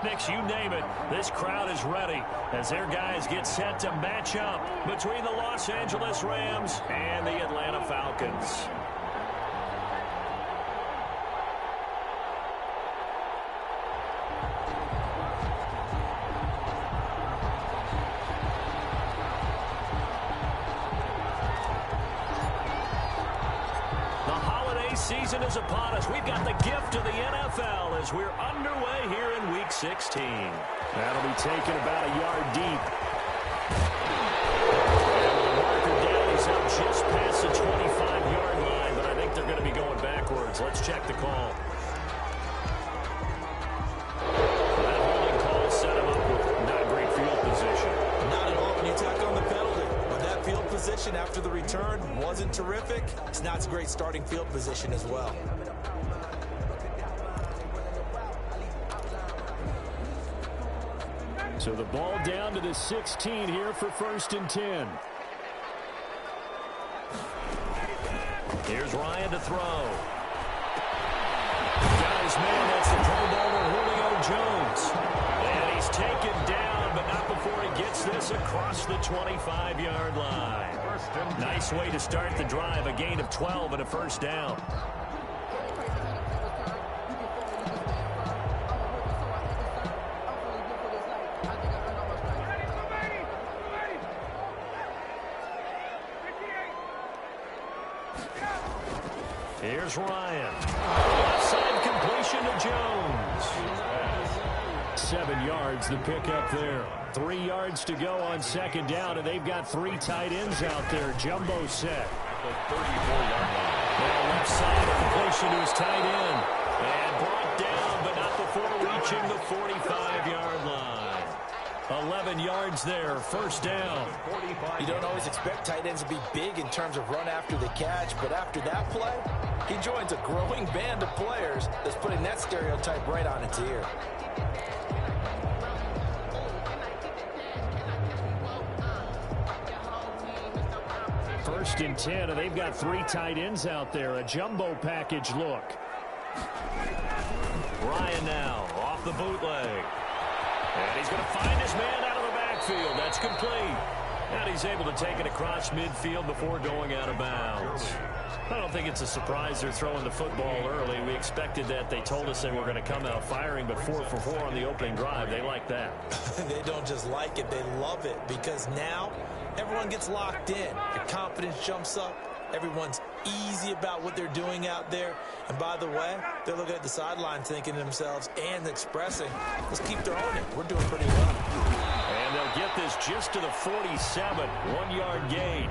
picnics, you name it. This crowd is ready as their guys get set to match up between the Los Angeles Rams and the Atlanta Falcons. Season is upon us. We've got the gift of the NFL as we're underway here in Week 16. That'll be taken about a yard deep. And with the marker down, he's up just past the 25-yard line, but I think they're going to be going backwards. Let's check the call. That holding call set him up with not great field position. Not at all when you tack on the penalty. But that field position after the return wasn't terrific. It's not a great starting field position as well. So the ball down to the 16 here for 1st and 10. Here's Ryan to throw. Got his man, that's the Pro Bowler Julio Jones. And he's taken down, but not before he gets this across the 25-yard line. Nice way to start the drive, a gain of 12 and a first down. Here's Ryan. Left side completion to Jones. 7 yards, the pickup there. 3 yards to go on 2nd down, and they've got 3 tight ends out there. Jumbo set. The 34-yard line. Now left side, a completion to his tight end. And brought down, but not before reaching the 45-yard line. 11 yards there, first down. You don't always expect tight ends to be big in terms of run after the catch, but after that play, he joins a growing band of players that's putting that stereotype right on its ear. First and 10, and they've got 3 tight ends out there. A jumbo package look. Ryan now off the bootleg. And he's going to find his man out of the backfield. That's complete. And he's able to take it across midfield before going out of bounds. I don't think it's a surprise they're throwing the football early. We expected that. They told us they were going to come out firing, but 4 for 4 on the opening drive. They like that. They don't just like it, they love it, because now everyone gets locked in. Your confidence jumps up. Everyone's easy about what they're doing out there. And by the way, they're looking at the sideline thinking to themselves and expressing, let's keep throwing it. We're doing pretty well. And they'll get this just to the 47, 1-yard gain.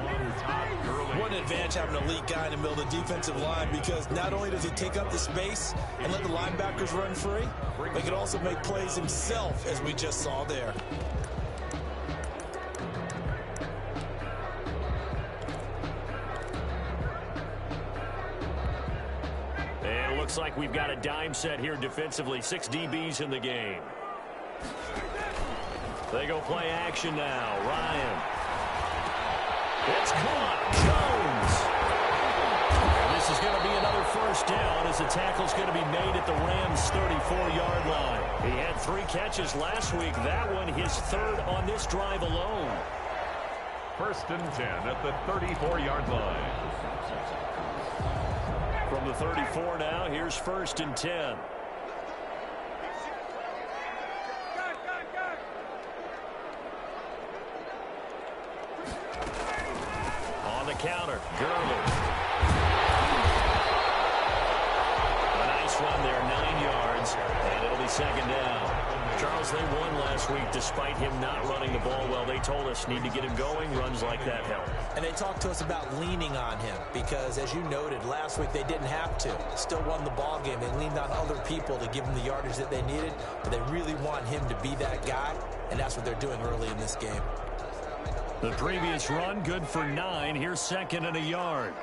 What an advantage having an elite guy in the middle of the defensive line, because not only does he take up the space and let the linebackers run free, but he can also make plays himself, as we just saw there. And it looks like we've got a dime set here defensively. 6 DBs in the game. They go play action now. Ryan. It's caught. Jones. And this is going to be another first down as the tackle's going to be made at the Rams' 34-yard line. He had 3 catches last week. That one his 3rd on this drive alone. 1st and 10 at the 34-yard line. From the 34 now, here's 1st and 10. On the counter, Gurley. A nice run there, 9 yards, and it'll be 2nd down. Charles, they won last week despite him not running the ball well. They told us need to get him going. Runs like that help. And they talked to us about leaning on him because, as you noted, last week they didn't have to. Still won the ball game. They leaned on other people to give them the yardage that they needed, but they really want him to be that guy, and that's what they're doing early in this game. The previous run, good for 9. Here's 2nd and a yard.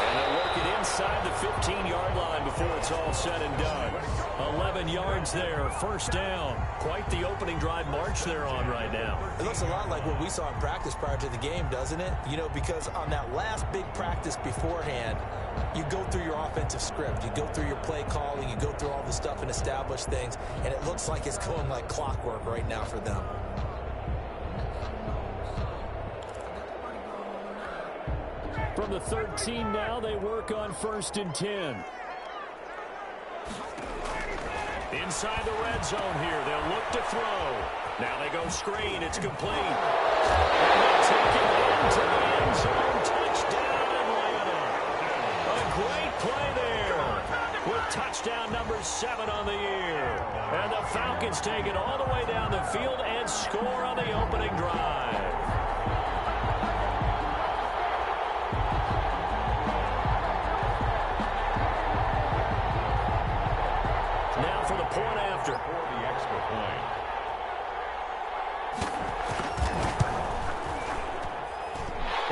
And they'll work it inside the 15-yard line before it's all said and done. 11 yards there, first down. Quite the opening drive march they're on right now. It looks a lot like what we saw in practice prior to the game, doesn't it? You know, because on that last big practice beforehand, you go through your offensive script. You go through your play calling. You go through all the stuff and establish things. And it looks like it's going like clockwork right now for them. From the 13 now, they work on 1st and 10. Inside the red zone here. They'll look to throw. Now they go screen. It's complete. And they'll take it into the end zone. Touchdown, Atlanta. A great play there with touchdown number 7 on the year. And the Falcons take it all the way down the field and score on the opening drive. For the point after. For the extra point.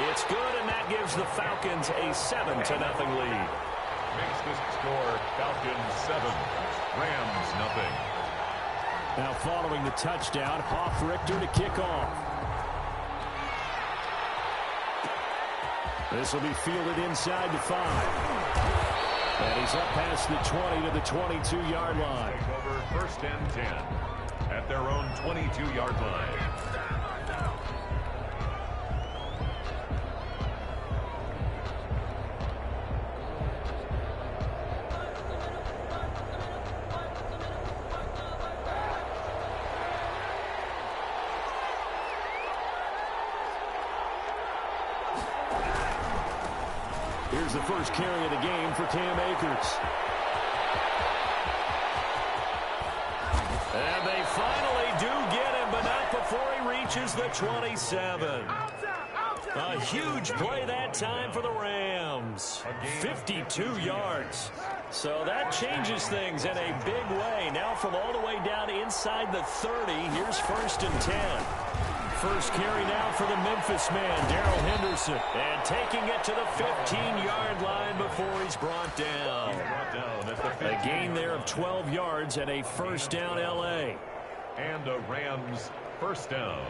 It's good, and that gives the Falcons a 7-0 lead. Makes this score Falcons 7, Rams nothing. Now following the touchdown, Richter to kick off. This will be fielded inside the 5. And he's up past the 20 to the 22-yard line. Take over 1st and 10 at their own 22-yard line. Here's the first carry of the game for Cam Akers. And they finally do get him, but not before he reaches the 27. A huge play that time for the Rams. 52 yards. So that changes things in a big way. Now from all the way down inside the 30, here's 1st and 10. First carry now for the Memphis man, Darrell Henderson. And taking it to the 15-yard line before he's brought down. A gain there of 12 yards and a first down L.A. And a Rams first down.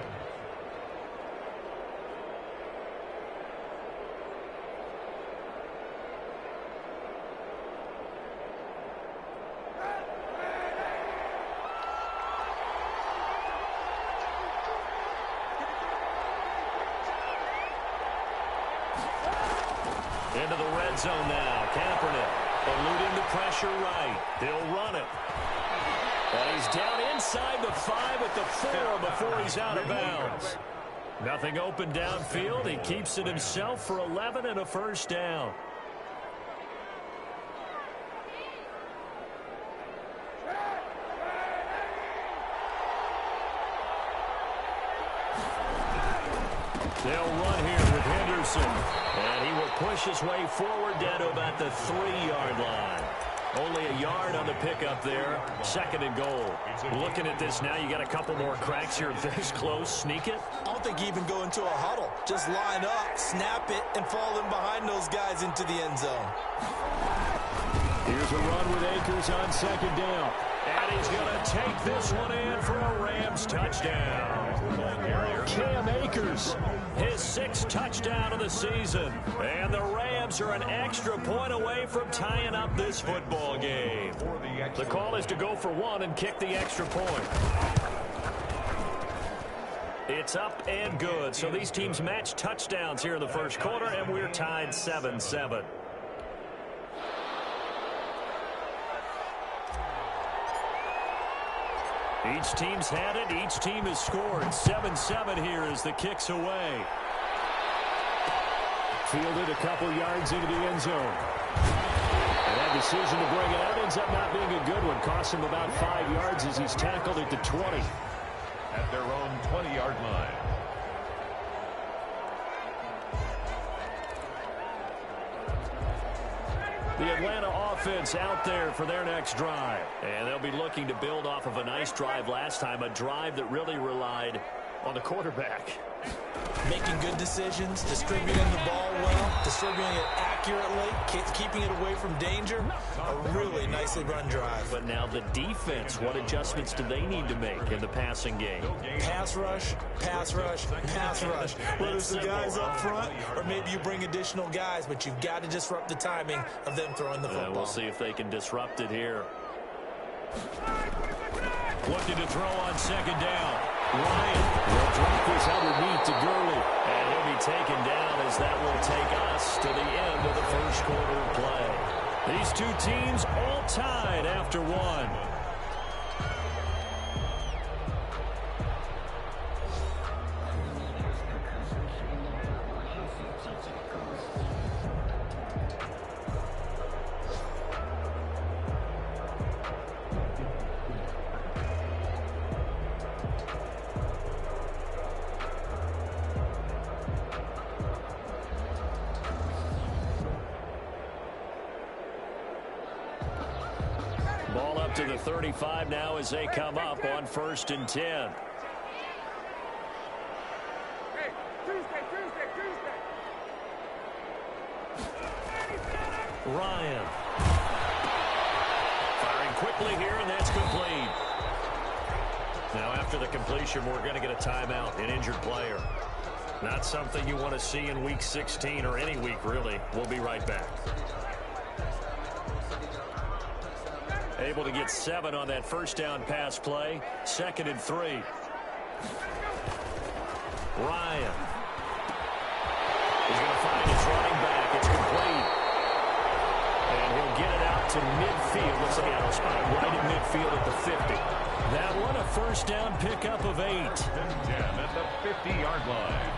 Into the red zone now. Kaepernick eluding the pressure right. They'll run it. And he's down inside the 5 at the 4 before he's out of bounds. Nothing open downfield. He keeps it himself for 11 and a first down. They'll run here with Henderson. And he will push his way forward down to about the 3-yard line. Only a yard on the pickup there. 2nd and goal. Looking at this now, you got a couple more cracks here. This close, sneak it. I don't think you even go into a huddle. Just line up, snap it, and fall in behind those guys into the end zone. Here's a run with Akers on 2nd down. And he's going to take this one in for a Rams touchdown. Cam Akers, his 6th touchdown of the season. And the Rams are an extra point away from tying up this football game. The call is to go for 1 and kick the extra point. It's up and good. So these teams match touchdowns here in the first quarter, and we're tied 7-7. Each team's had it. Each team has scored. 7-7 here as the kick's away. Fielded a couple yards into the end zone. And that decision to bring it out ends up not being a good one. Costs him about 5 yards as he's tackled at the 20. At their own 20-yard line. The Atlanta offense out there for their next drive. And they'll be looking to build off of a nice drive last time, a drive that really relied on the quarterback. Making good decisions, distributing the ball well, distributing it accurately, keeping it away from danger. A really nicely run drive. But now the defense, what adjustments do they need to make in the passing game? Pass rush, pass rush, pass rush. Whether it's the guys up front or maybe you bring additional guys, but you've got to disrupt the timing of them throwing the football. We'll see if they can disrupt it here. Looking to throw on second down. Ryan will drop this underneath to Gurley. And he'll be taken down as that will take us to the end of the first quarter of play. These two teams all tied after one. Ball up to the 35 now as they come up on 1st and 10. Ryan. Firing quickly here, and that's complete. Now after the completion, we're going to get a timeout, an injured player. Not something you want to see in Week 16 or any week, really. We'll be right back. Able to get 7 on that first down pass play. 2nd and 3. Ryan. He's going to find his running back. It's complete. And he'll get it out to midfield. Looks like he'll spot it right at midfield at the 50. That one a first down pickup of 8. 10 at the 50-yard line.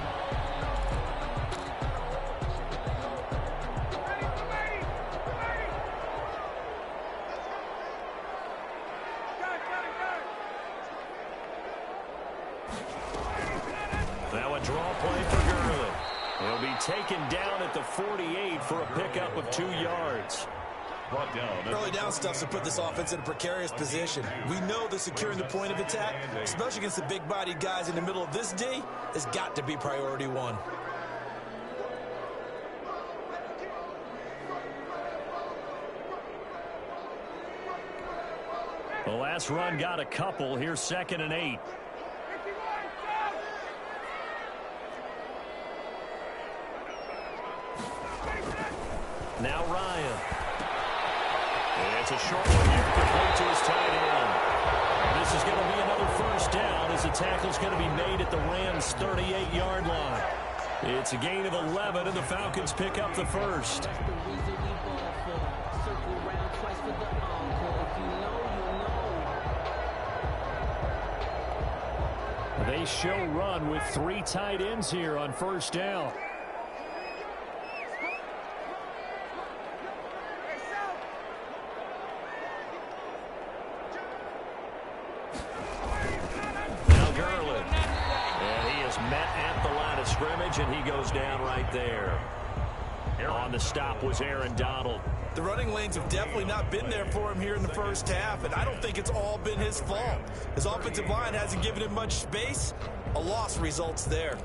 Taken down at the 48 for a pickup of 2 yards. Early down stuff to put this offense in a precarious position. We know that securing the point of attack, especially against the big-bodied guys in the middle of this D, has got to be priority one. The last run got a couple. Here's 2nd and 8. Now Ryan. And it's a short one here, complete to his tight end. This is going to be another first down as the tackle's going to be made at the Rams' 38-yard line. It's a gain of 11, and the Falcons pick up the first. They show run with 3 tight ends here on first down. Scrimmage, and he goes down right there. On the stop was Aaron Donald. The running lanes have definitely not been there for him here in the first half, and I don't think it's all been his fault. His offensive line hasn't given him much space. A loss results there.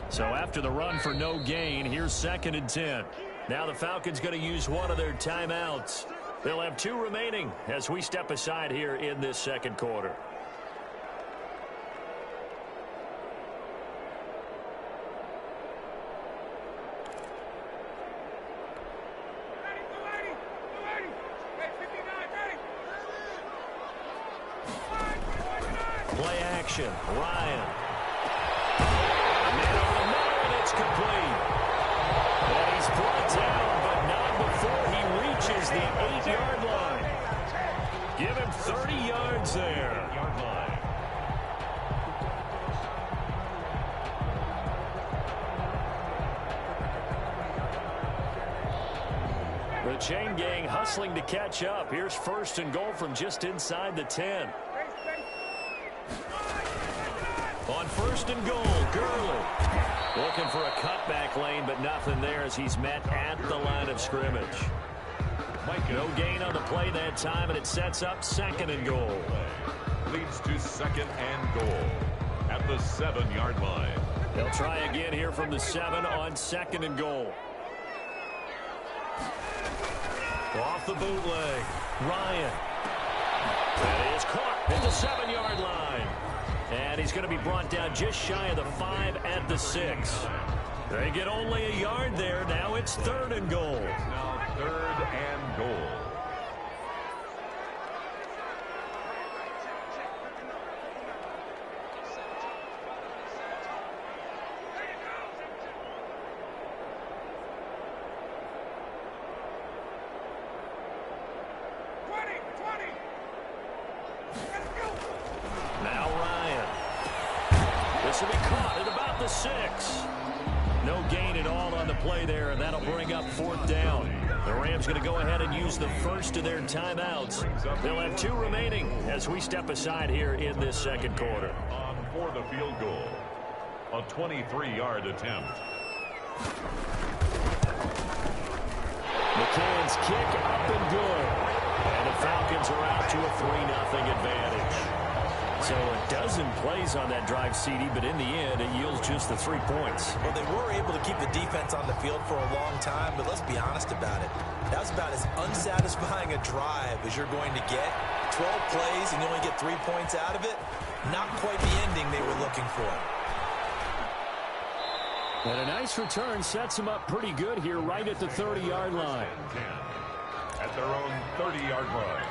So after the run for no gain, here's 2nd and 10. Now the Falcons going to use one of their timeouts. They'll have 2 remaining as we step aside here in this second quarter. Ryan. Man over the middle, and it's complete. And he's brought down, but not before he reaches the 8-yard line. Give him 30 yards there. The chain gang hustling to catch up. Here's 1st and goal from just inside the 10. On 1st and goal, Gurley looking for a cutback lane, but nothing there as he's met at the line of scrimmage. No gain on the play that time, and it sets up 2nd and goal. Leads to 2nd and goal at the 7-yard line. They'll try again here from the 7 on 2nd and goal. Off the bootleg. Ryan. That is caught at the 7-yard line. And he's going to be brought down just shy of the 5 at the 6. They get only a yard there. Now it's 3rd and goal. Now 3rd and goal. Now Ryan. This will be caught at about the 6. No gain at all on the play there, and that'll bring up 4th down. The Rams going to go ahead and use the first of their timeouts. They'll have 2 remaining as we step aside here in this 2nd quarter. On for the field goal. A 23-yard attempt. McCann's kick up and good. And the Falcons are out to a 3-0 advantage. So a dozen plays on that drive, CD, but in the end, it yields just the 3 points. Well, they were able to keep the defense on the field for a long time, but let's be honest about it. That was about as unsatisfying a drive as you're going to get. 12 plays and you only get 3 points out of it. Not quite the ending they were looking for. And a nice return sets them up pretty good here right at the 30-yard line. 10 at their own 30-yard line.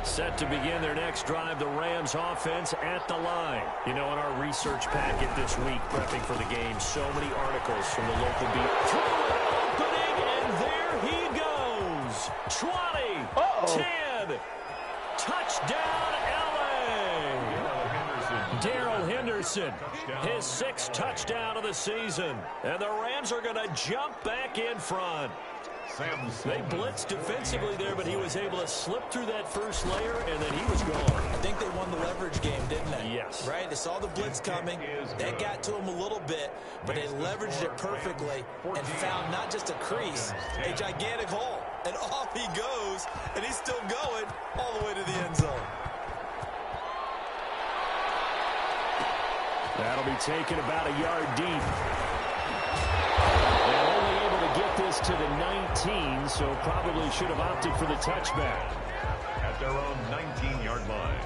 Set to begin their next drive, the Rams offense at the line. You know, in our research packet this week, prepping for the game, so many articles from the local beat. Through an opening, and there he goes. 20, 10, touchdown, L.A. Darrell Henderson, his 6th touchdown of the season. And the Rams are going to jump back in front. They blitzed defensively there, but he was able to slip through that first layer, and then he was gone. I think they won the leverage game, didn't they? Yes. Right? They saw the blitz coming. That got to him a little bit, but they leveraged it perfectly and found not just a crease, a gigantic hole. And off he goes, and he's still going all the way to the end zone. That'll be taken about a yard deep. And only able to get this to the 19, so probably should have opted for the touchback. At their own 19-yard line.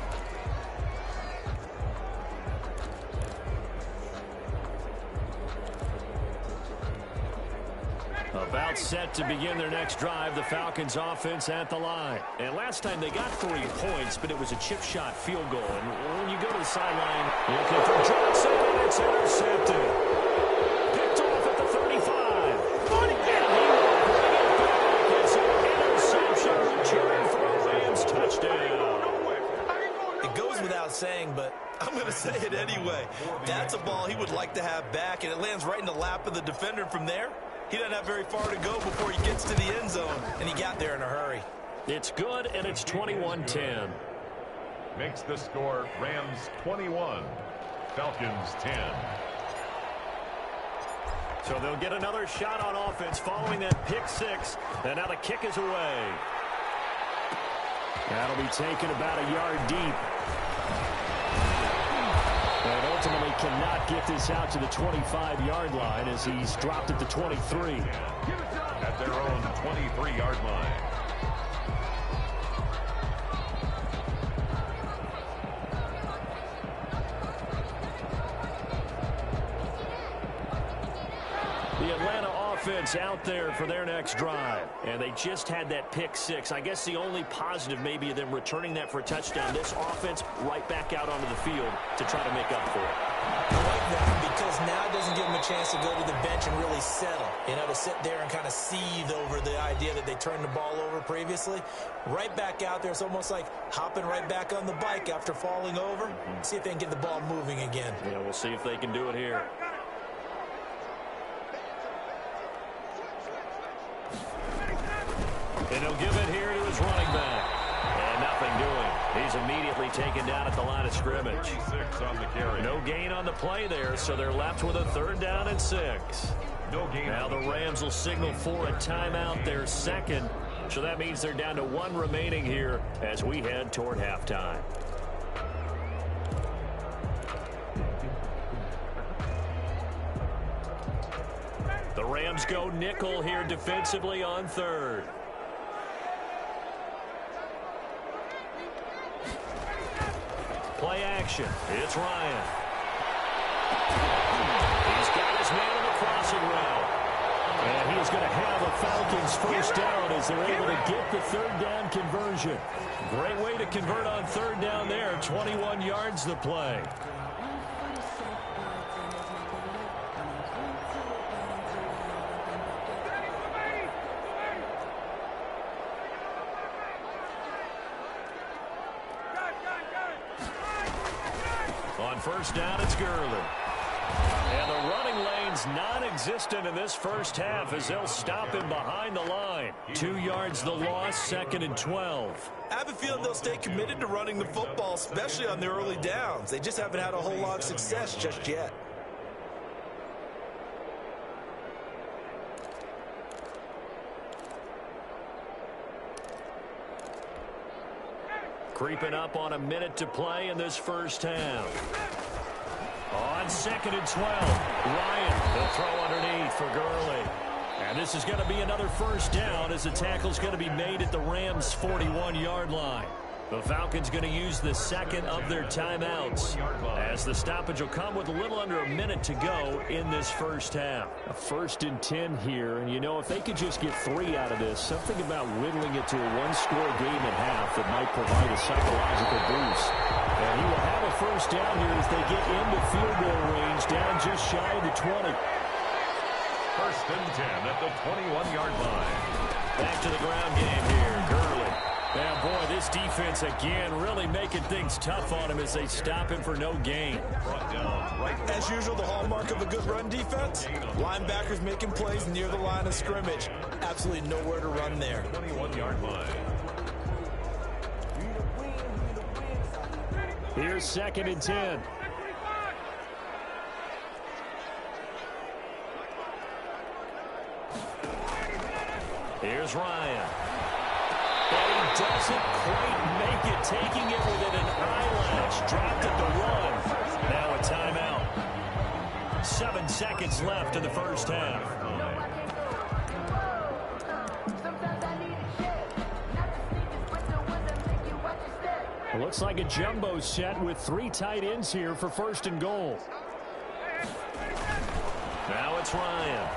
About set to begin their next drive, the Falcons offense at the line. And last time they got 3 points, but it was a chip shot field goal. And when you go to the sideline, looking for Johnson, and it's intercepted. Picked off at the 35. And he will bring it back. It's an interception return for a Rams touchdown. It goes without saying, but I'm going to say it anyway. That's a ball he would like to have back, and it lands right in the lap of the defender from there. He doesn't have very far to go before he gets to the end zone, and he got there in a hurry. It's good, and it's 21-10. Makes the score Rams 21, Falcons 10. So they'll get another shot on offense following that pick 6, and now the kick is away. That'll be taken about a yard deep. And ultimately cannot get this out to the 25-yard line as he's dropped at the 23. At their own 23-yard line. The Atlanta offense out there for their next drive. And they just had that pick 6. I guess the only positive maybe of them returning that for a touchdown. This offense right back out onto the field to try to make up for it. I like that because now it doesn't give them a chance to go to the bench and really settle. You know, to sit there and kind of seethe over the idea that they turned the ball over previously. Right back out there. It's almost like hopping right back on the bike after falling over. See if they can get the ball moving again. Yeah, we'll see if they can do it here. And he'll give it here to his running back. And nothing doing. He's immediately taken down at the line of scrimmage. On the carry. No gain on the play there, so they're left with a 3rd down and 6. No gain. Now the Rams will signal for a timeout, their second. So that means they're down to 1 remaining here as we head toward halftime. The Rams go nickel here defensively on 3rd. Play action. It's Ryan. He's got his man on the crossing route. And he is going to have a Falcons first down as they're able to get the 3rd down conversion. Great way to convert on 3rd down there. 21 yards the play. On first down, it's Gurley. And the running lane's non-existent in this first half as they'll stop him behind the line. 2 yards the loss, 2nd and 12. I have a feeling they'll stay committed to running the football, especially on their early downs. They just haven't had a whole lot of success just yet. Creeping up on a minute to play in this first half. On 2nd and 12, Ryan will throw underneath for Gurley. And this is going to be another first down as the tackle's going to be made at the Rams' 41-yard line. The Falcons going to use the second of their timeouts as the stoppage will come with a little under a minute to go in this first half. A 1st and 10 here, and you know, if they could just get 3 out of this, something about whittling it to a 1-score game at half that might provide a psychological boost. And he will have a first down here as they get into field goal range, down just shy of the 20. 1st and 10 at the 21-yard line. Back to the ground game here, Gurley. Yeah, boy, this defense again really making things tough on him as they stop him for no gain. As usual, the hallmark of a good run defense, linebackers making plays near the line of scrimmage. Absolutely nowhere to run there. 21-yard line. Here's 2nd and 10. Here's Ryan. But he doesn't quite make it, taking it within an eyelash. Dropped at the 1. Now a timeout. 7 seconds left in the first half. It looks like a jumbo set with 3 tight ends here for 1st and goal. Now it's Ryan.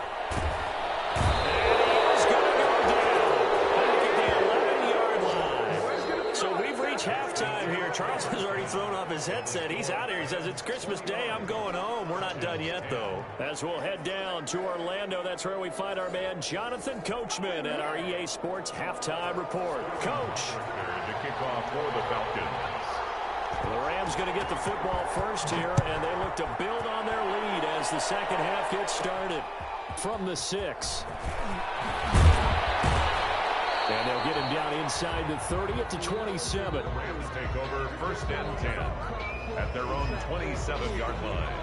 Halftime here. Charles has already thrown off his headset. He's out here. He says, it's Christmas Day. I'm going home. We're not done yet, though. As we'll head down to Orlando, that's where we find our man Jonathan Coachman at our EA Sports Halftime Report. Coach. To kick off for the Falcons. The Rams going to get the football first here, and they look to build on their lead as the second half gets started from the 6. And they'll get him down inside the 30 at the 27. Rams take over 1st and 10 at their own 27-yard line.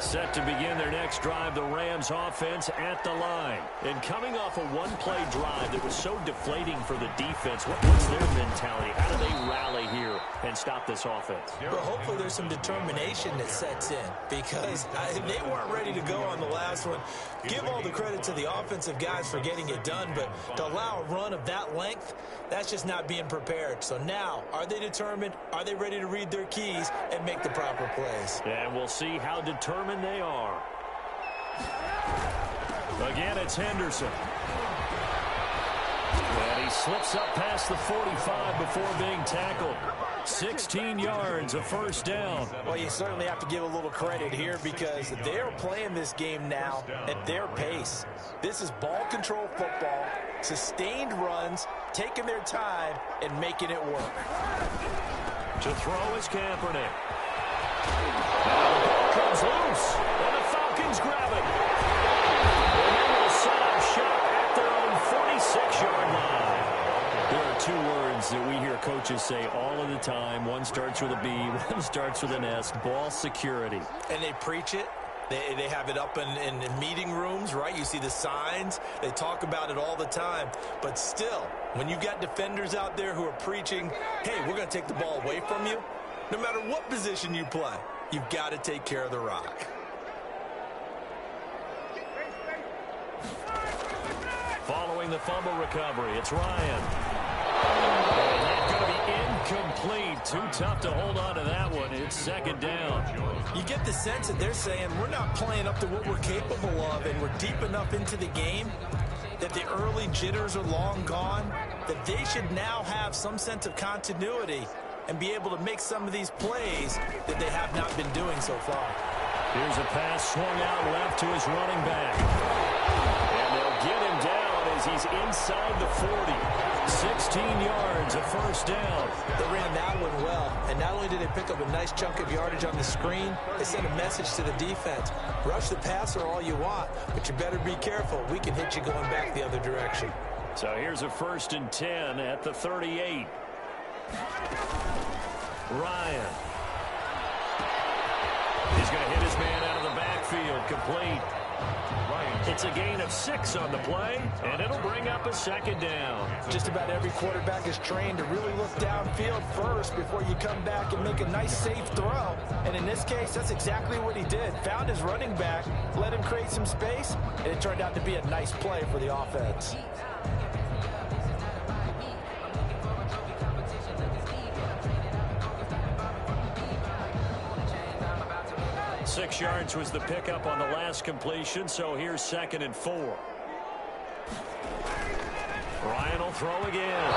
Set to begin their next drive, the Rams offense at the line. And coming off a one-play drive that was so deflating for the defense, what's their mentality? How do they rally here and stop this offense? Well, hopefully there's some determination that sets in because they weren't ready to go on the last one. Give all the credit to the offensive guys for getting it done, but to allow a run of that length, that's just not being prepared. So now, are they determined? Are they ready to read their keys and make the proper plays? And we'll see how determined they are. Again, it's Henderson. And he slips up past the 45 before being tackled. 16 yards, a first down. Well, you certainly have to give a little credit here because they're playing this game now at their pace. This is ball control football, sustained runs, taking their time, and making it work. To throw is Kaepernick. Now the ball comes loose, and the Falcons grab it. two words that we hear coaches say all of the time. One starts with a B, one starts with an S, ball security. And they preach it. They have it up in meeting rooms, right? You see the signs. They talk about it all the time. But still, when you've got defenders out there who are preaching, hey, we're going to take the ball away from you, no matter what position you play, you've got to take care of the rock. Following the fumble recovery, it's Ryan. And that's going to be incomplete. Too tough to hold on to that one. It's second down. You get the sense that they're saying we're not playing up to what we're capable of, and we're deep enough into the game that the early jitters are long gone, that they should now have some sense of continuity and be able to make some of these plays that they have not been doing so far. Here's a pass swung out left to his running back. And they'll get him down as he's inside the 40. 16 yards, a first down. They ran that one well, and not only did they pick up a nice chunk of yardage on the screen, they sent a message to the defense. Rush the passer all you want, but you better be careful. We can hit you going back the other direction. So here's a 1st and 10 at the 38. Ryan. He's going to hit his man out of the backfield, complete. It's a gain of 6 on the play, and it'll bring up a second down. Just about every quarterback is trained to really look downfield first before you come back and make a nice, safe throw. And in this case, that's exactly what he did. Found his running back, let him create some space, and it turned out to be a nice play for the offense. Six yards was the pickup on the last completion, so here's 2nd and 4. Ryan will throw again.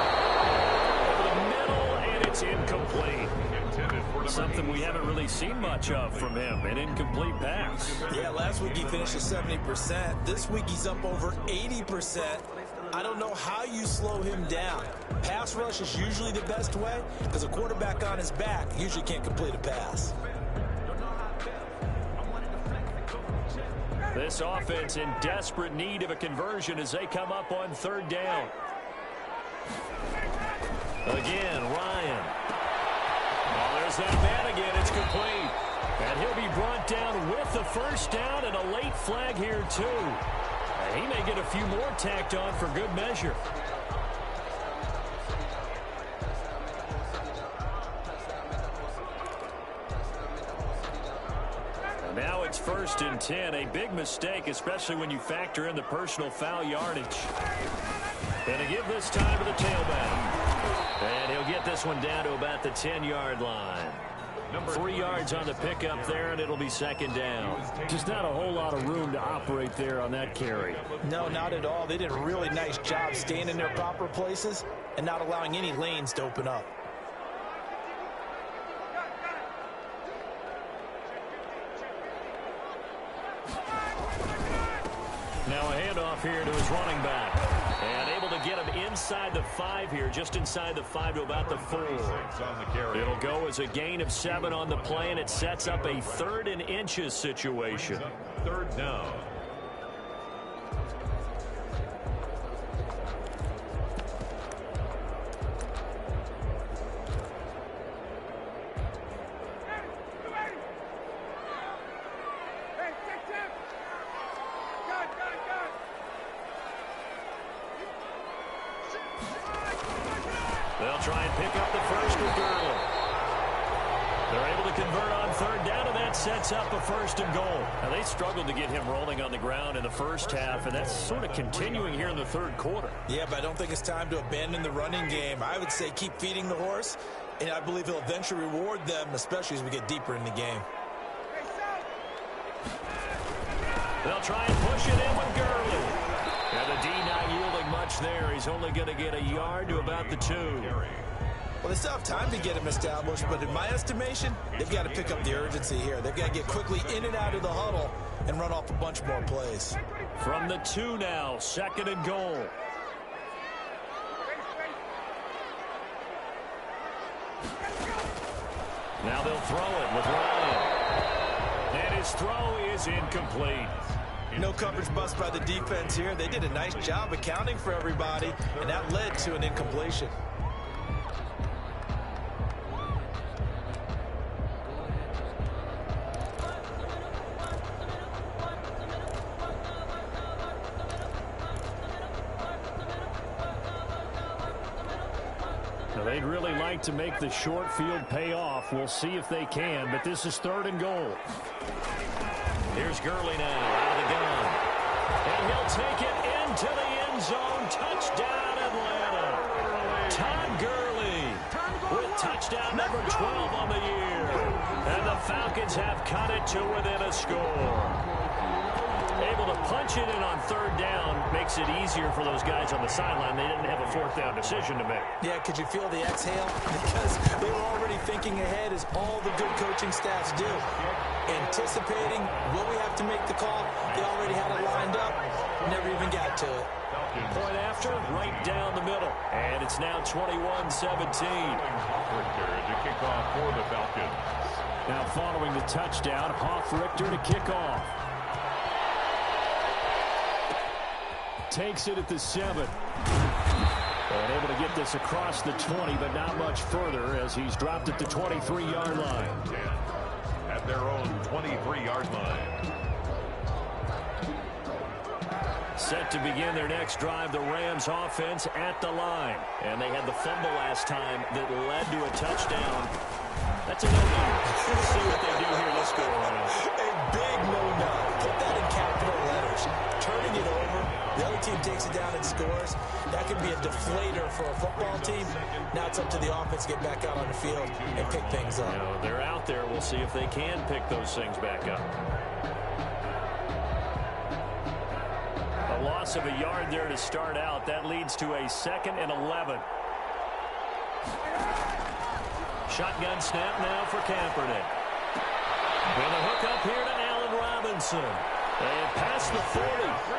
Over the middle, and it's incomplete. Something we haven't really seen much of from him, an incomplete pass. Yeah, last week he finished at 70%. This week he's up over 80%. I don't know how you slow him down. Pass rush is usually the best way because a quarterback on his back usually can't complete a pass. This offense in desperate need of a conversion as they come up on 3rd down. Again, Ryan. Oh, there's that man again. It's complete. And he'll be brought down with the first down and a late flag here, too. And he may get a few more tacked on for good measure. Now it's 1st and 10, a big mistake, especially when you factor in the personal foul yardage. And to give this time to the tailback. And he'll get this one down to about the 10-yard line. 3 yards on the pickup there, and it'll be 2nd down. Just not a whole lot of room to operate there on that carry. No, not at all. They did a really nice job staying in their proper places and not allowing any lanes to open up. Now a handoff here to his running back. And able to get him inside the 5 here, just inside the 5 to about the 4. It'll go as a gain of 7 on the play, and it sets up a 3rd and inches situation. 3rd down. They'll try and pick up the first with Gurley. They're able to convert on 3rd down, and that sets up a 1st and goal. Now, they struggled to get him rolling on the ground in the first half, and that's sort of continuing here in the 3rd quarter. Yeah, but I don't think it's time to abandon the running game. I would say keep feeding the horse, and I believe he'll eventually reward them, especially as we get deeper in the game. They'll try and push it in with Gurley. And the D not yielding much there. He's only going to get a yard to about the 2. Well, they still have time to get him established, but in my estimation, they've got to pick up the urgency here. They've got to get quickly in and out of the huddle and run off a bunch more plays. From the 2 now, 2nd and goal. Now they'll throw it with Ryan. And his throw is incomplete. No coverage bust by the defense here. They did a nice job accounting for everybody, and that led to an incompletion. They'd really like to make the short field pay off. We'll see if they can, but this is 3rd and goal. Here's Gurley now out of the gun. And he'll take it into the end zone. Touchdown, Atlanta. Todd Gurley with touchdown number 12 on the year. And the Falcons have cut it to within a score. Able to punch it in on 3rd down makes it easier for those guys on the sideline. They didn't have a 4th down decision to make. Yeah, could you feel the exhale? Because they were already thinking ahead, as all the good coaching staffs do. Anticipating, will we have to make the call? They already had it lined up. Never even got to it. Point after, right down the middle. And it's now 21-17. To kick off for the Falcons. Now following the touchdown, Richter to kick off. Takes it at the 7. And able to get this across the 20, but not much further as he's dropped at the 23-yard line. At their own 23-yard line. Set to begin their next drive, the Rams offense at the line. And they had the fumble last time that led to a touchdown. That's a no-no. Let's see what they do here. Let's go around. A big no-no. Put that in capital letters. Turning it over. The other team takes it down and scores. That could be a deflator for a football team. Now it's up to the offense to get back out on the field and pick things up. You know, they're out there. We'll see if they can pick those things back up. A loss of a yard there to start out. That leads to a 2nd and 11. Shotgun snap now for Kaepernick. And a hook up here to Allen Robinson. And past the 40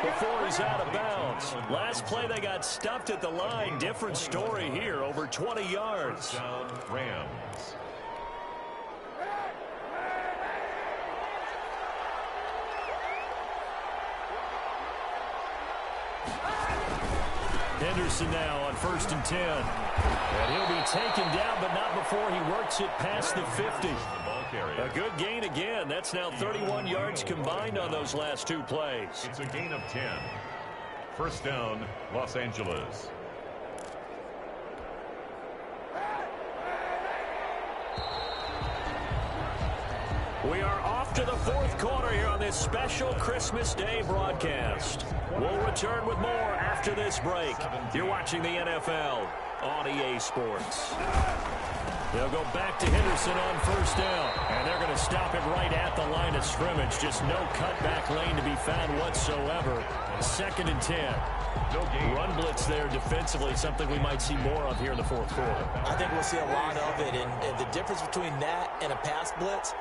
before he's out of bounds. Last play they got stuffed at the line. Different story here, over 20 yards. Rams. Henderson now on 1st and 10. And he'll be taken down, but not before he works it past the 50. A good gain again. That's now 31 yards combined on those last 2 plays. It's a gain of 10. 1st down, Los Angeles. We are off to the 4th quarter here on this special Christmas Day broadcast. We'll return with more after this break. You're watching the NFL on EA Sports. They'll go back to Henderson on 1st down. And they're going to stop it right at the line of scrimmage. Just no cutback lane to be found whatsoever. 2nd and 10. No gain. Run blitz there defensively, something we might see more of here in the 4th quarter. I think we'll see a lot of it. And the difference between that and a pass blitz,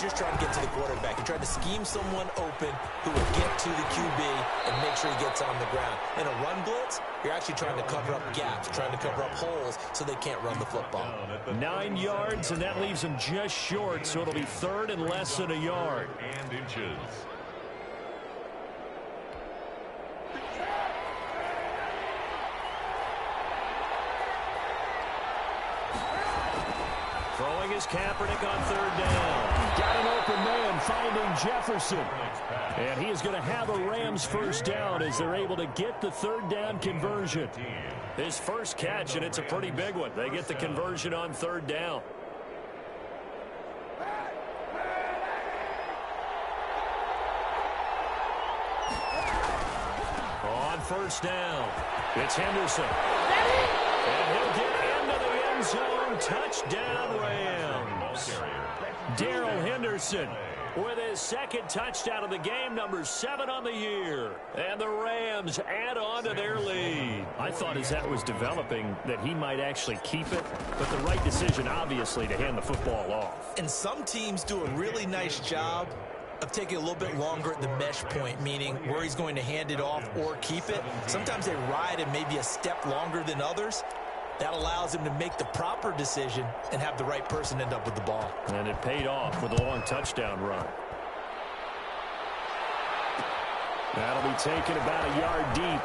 you're trying to get to the quarterback. You're trying to scheme someone open who will get to the QB and make sure he gets on the ground. In a run blitz, you're actually trying to cover up gaps, trying to cover up holes so they can't run the football. 9 yards, and that leaves him just short, so it'll be 3rd and less than a yard. And inches. Throwing is Kaepernick on 3rd down. Got an open man, finding Jefferson. And he is going to have a Rams 1st down as they're able to get the 3rd down conversion. His first catch, and it's a pretty big one. They get the conversion on 3rd down. On 1st down, it's Henderson. And he'll get into the end zone. Touchdown, Rams. Darrell Henderson with his 2nd touchdown of the game, number 7 on the year. And the Rams add on to their lead. I thought as that was developing that he might actually keep it, but the right decision, obviously, to hand the football off. And some teams do a really nice job of taking a little bit longer at the mesh point, meaning where he's going to hand it off or keep it. Sometimes they ride it maybe a step longer than others. That allows him to make the proper decision and have the right person end up with the ball. And it paid off with a long touchdown run. That'll be taken about a yard deep.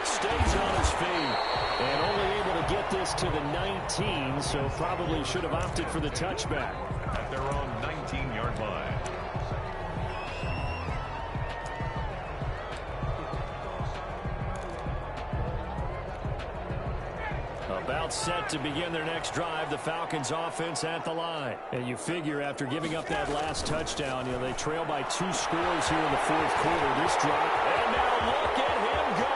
Stays on his feet. And only able to get this to the 19, so probably should have opted for the touchback. At their own 19-yard line. A About set to begin their next drive, the Falcons offense at the line. And you figure after giving up that last touchdown, they trail by 2 scores here in the fourth quarter. This drop. And now look at him go.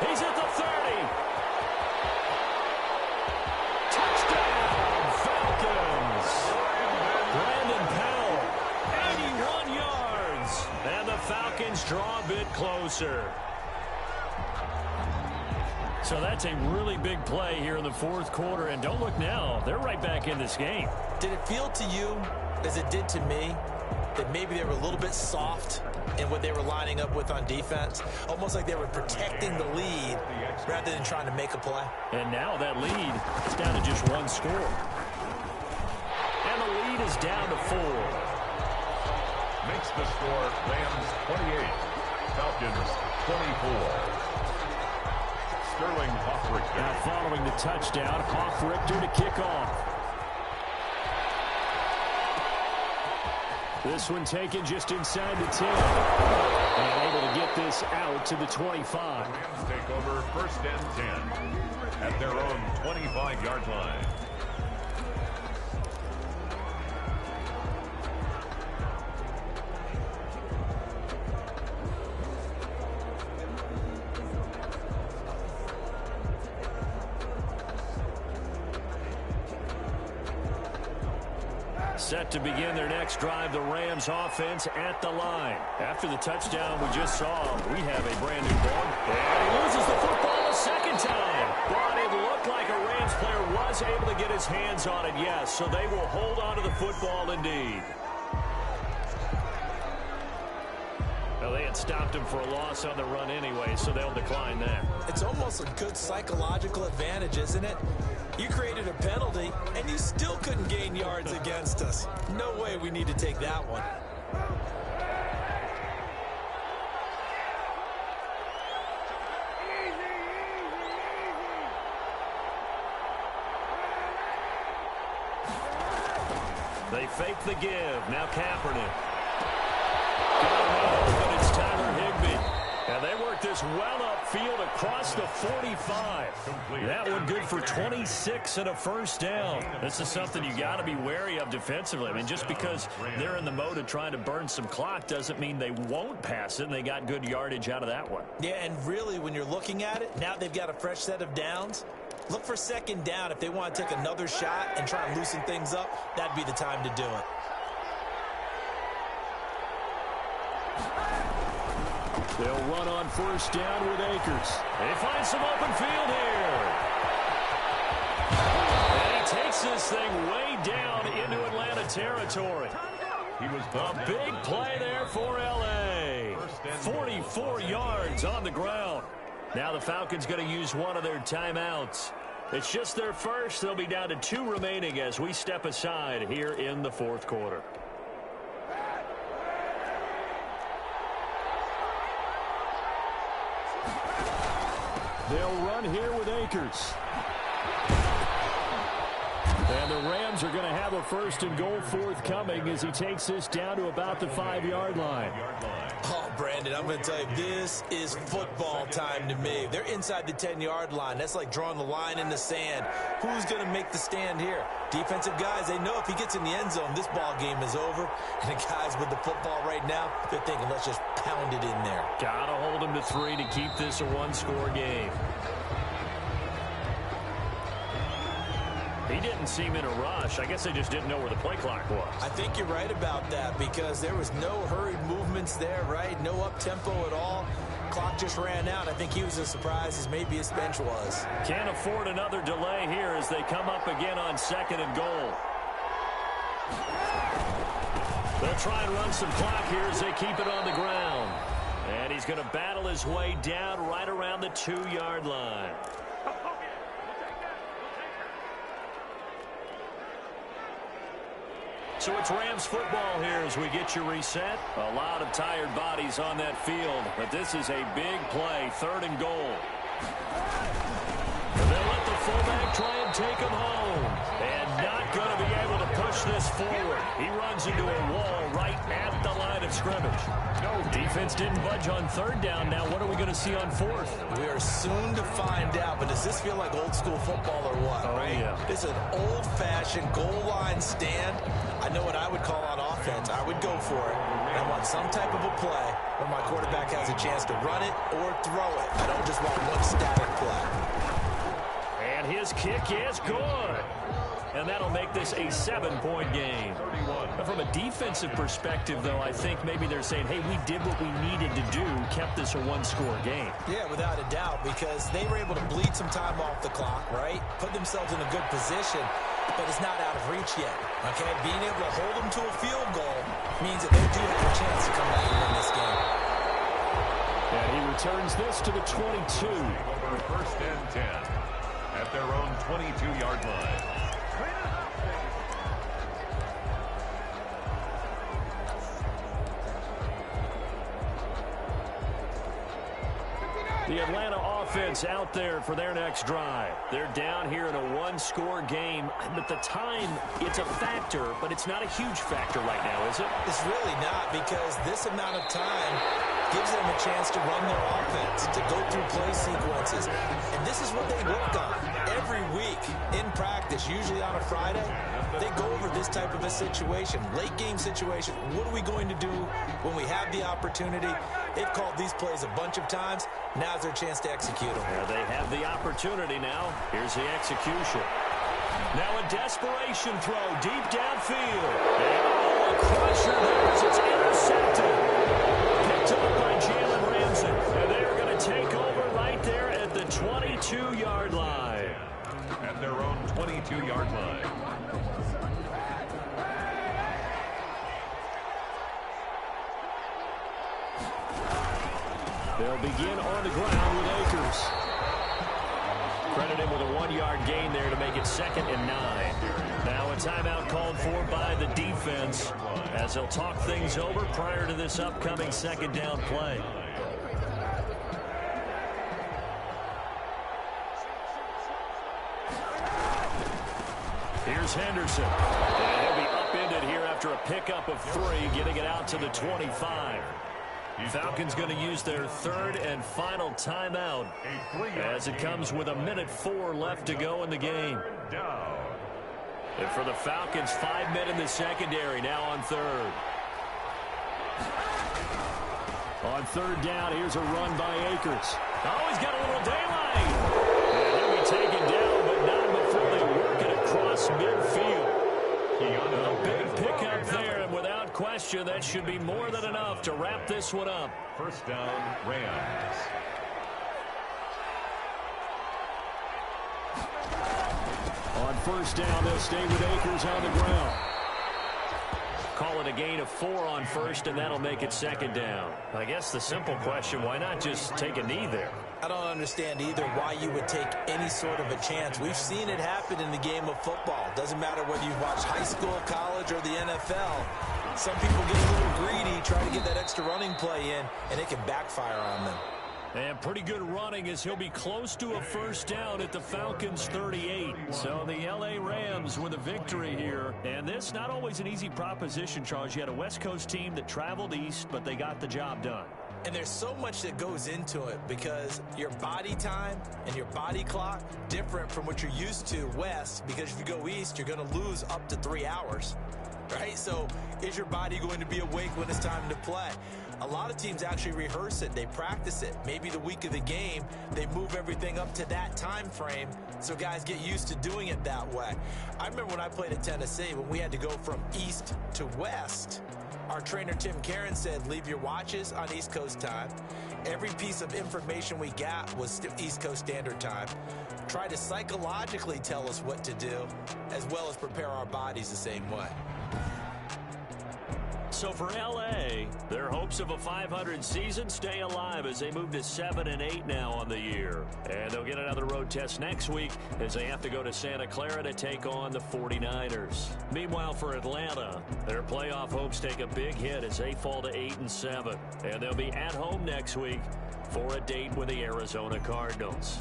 He's at the 30. Touchdown, Falcons. Brandon Powell, 81 yards. And the Falcons draw a bit closer. So that's a really big play here in the fourth quarter. And don't look now. They're right back in this game. Did it feel to you, as it did to me, that maybe they were a little bit soft in what they were lining up with on defense? Almost like they were protecting the lead rather than trying to make a play. And now that lead is down to just 1 score. And the lead is down to 4. Makes the score Rams 28, Falcons 24. Sterling Hoffrichter. Now following the touchdown, Hoffrichter to kick off. This one taken just inside the 10. And able to get this out to the 25. Rams take over 1st and 10 at their own 25-yard line. Set to begin their next drive, the Rams offense at the line. After the touchdown we just saw, we have a brand new ball. And he loses the football a second time. But it looked like a Rams player was able to get his hands on it, yes. So they will hold on to the football indeed. Well, they had stopped him for a loss on the run anyway, so they'll decline that. It's almost a good psychological advantage, isn't it? You created a penalty, and you still couldn't gain yards against us. No way we need to take that one. They fake the give. Now Kaepernick. But it's Tyler Higbee. And they work this well upfield across the 45. That one good for 26 and a first down. This is something you got to be wary of defensively. I mean, just because they're in the mode of trying to burn some clock doesn't mean they won't pass it, and they got good yardage out of that one. Yeah, and really, when you're looking at it, now they've got a fresh set of downs. Look for 2nd down. If they want to take another shot and try and loosen things up, that'd be the time to do it. They'll run on 1st down with Akers. They find some open field here. And he takes this thing way down into Atlanta territory. He was a big play there for L.A. 44 yards on the ground. Now the Falcons going to use one of their timeouts. It's just their first. They'll be down to 2 remaining as we step aside here in the fourth quarter. They'll run here with Akers. And the Rams are going to have a 1st and goal forthcoming as he takes this down to about the 5-yard line. Oh, Brandon, I'm going to tell you, this is football time to me. They're inside the 10-yard line. That's like drawing the line in the sand. Who's going to make the stand here? Defensive guys, they know if he gets in the end zone, this ball game is over. And the guys with the football right now, they're thinking, let's just pound it in there. Got to hold them to 3 to keep this a 1-score game. He didn't seem in a rush. I guess they just didn't know where the play clock was. I think you're right about that because there was no hurried movements there, right? No up-tempo at all. Clock just ran out. I think he was as surprised as maybe his bench was. Can't afford another delay here as they come up again on 2nd and goal. They'll try and run some clock here as they keep it on the ground. And he's going to battle his way down right around the 2-yard line. So it's Rams football here as we get you reset. A lot of tired bodies on that field, but this is a big play, 3rd and goal. They'll let the fullback try and take him home. And not going to be able to push push this forward. He runs into a wall right at the line of scrimmage. No, defense didn't budge on third down. Now what are we going to see on fourth? We are soon to find out, but does this feel like old school football or what? Oh, right? Yeah. This is an old-fashioned goal line stand. I know what I would call on offense. I would go for it. And I want some type of a play where my quarterback has a chance to run it or throw it. I don't just want one static play. And his kick is good. And that'll make this a 7-point game. From a defensive perspective, though, I think maybe they're saying, hey, we did what we needed to do, kept this a one-score game. Yeah, without a doubt, because they were able to bleed some time off the clock, right? Put themselves in a good position, but it's not out of reach yet, okay? Being able to hold them to a field goal means that they do have a chance to come back and win this game. And he returns this to the 22. Over first and 10 at their own 22-yard line. The Atlanta offense out there for their next drive. They're down here in a one-score game. But the time, it's a factor, but it's not a huge factor right now, is it? It's really not, because this amount of time gives them a chance to run their offense, to go through play sequences. And this is what they work on every week in practice, usually on a Friday. They go over this type of a situation, late game situation. What are we going to do when we have the opportunity? They've called these plays a bunch of times. Now's their chance to execute them. Yeah, they have the opportunity now. Here's the execution. Now a desperation throw deep downfield. And a crusher there as it's intercepted. Picked up by Jalen Ramsey. And they're going to take over right there at the 22-yard line. At their own 22-yard line. They'll begin on the ground with Akers. Credit him with a 1-yard gain there to make it 2nd and 9. Now a timeout called for by the defense as they'll talk things over prior to this upcoming 2nd down play. Here's Henderson. And he'll be upended here after a pickup of 3, getting it out to the 25. Falcons going to use their 3rd and final timeout as it comes with 1:04 left to go in the game. And for the Falcons, 5 men in the secondary now on 3rd. On 3rd down, here's a run by Akers. Oh, he's got a little daylight. And he'll be taken down, but not before they work it across midfield. A big pickup there, and without question, that should be more than enough to wrap this one up. First down, Rams. On 1st down, they'll stay with Akers on the ground. Call it a gain of 4 on 1st, and that'll make it 2nd down. I guess the simple question, why not just take a knee there? I don't understand either why you would take any sort of a chance. We've seen it happen in the game of football. Doesn't matter whether you've watched high school, college, or the NFL. Some people get a little greedy, try to get that extra running play in, and it can backfire on them. And pretty good running as he'll be close to a 1st down at the Falcons' 38. So the L.A. Rams with a victory here. And this not always an easy proposition, Charles. You had a West Coast team that traveled east, but they got the job done. And there's so much that goes into it because your body time and your body clock different from what you're used to west, because if you go east, you're going to lose up to 3 hours, right? So is your body going to be awake when it's time to play? A lot of teams actually rehearse it. They practice it. Maybe the week of the game, they move everything up to that time frame so guys get used to doing it that way. I remember when I played at Tennessee, when we had to go from east to west, our trainer, Tim Karen, said, leave your watches on East Coast time. Every piece of information we got was East Coast Standard Time. Try to psychologically tell us what to do, as well as prepare our bodies the same way. So for L.A., their hopes of a 500 season stay alive as they move to 7-8 now on the year. And they'll get another road test next week as they have to go to Santa Clara to take on the 49ers. Meanwhile, for Atlanta, their playoff hopes take a big hit as they fall to 8-7. And they'll be at home next week for a date with the Arizona Cardinals.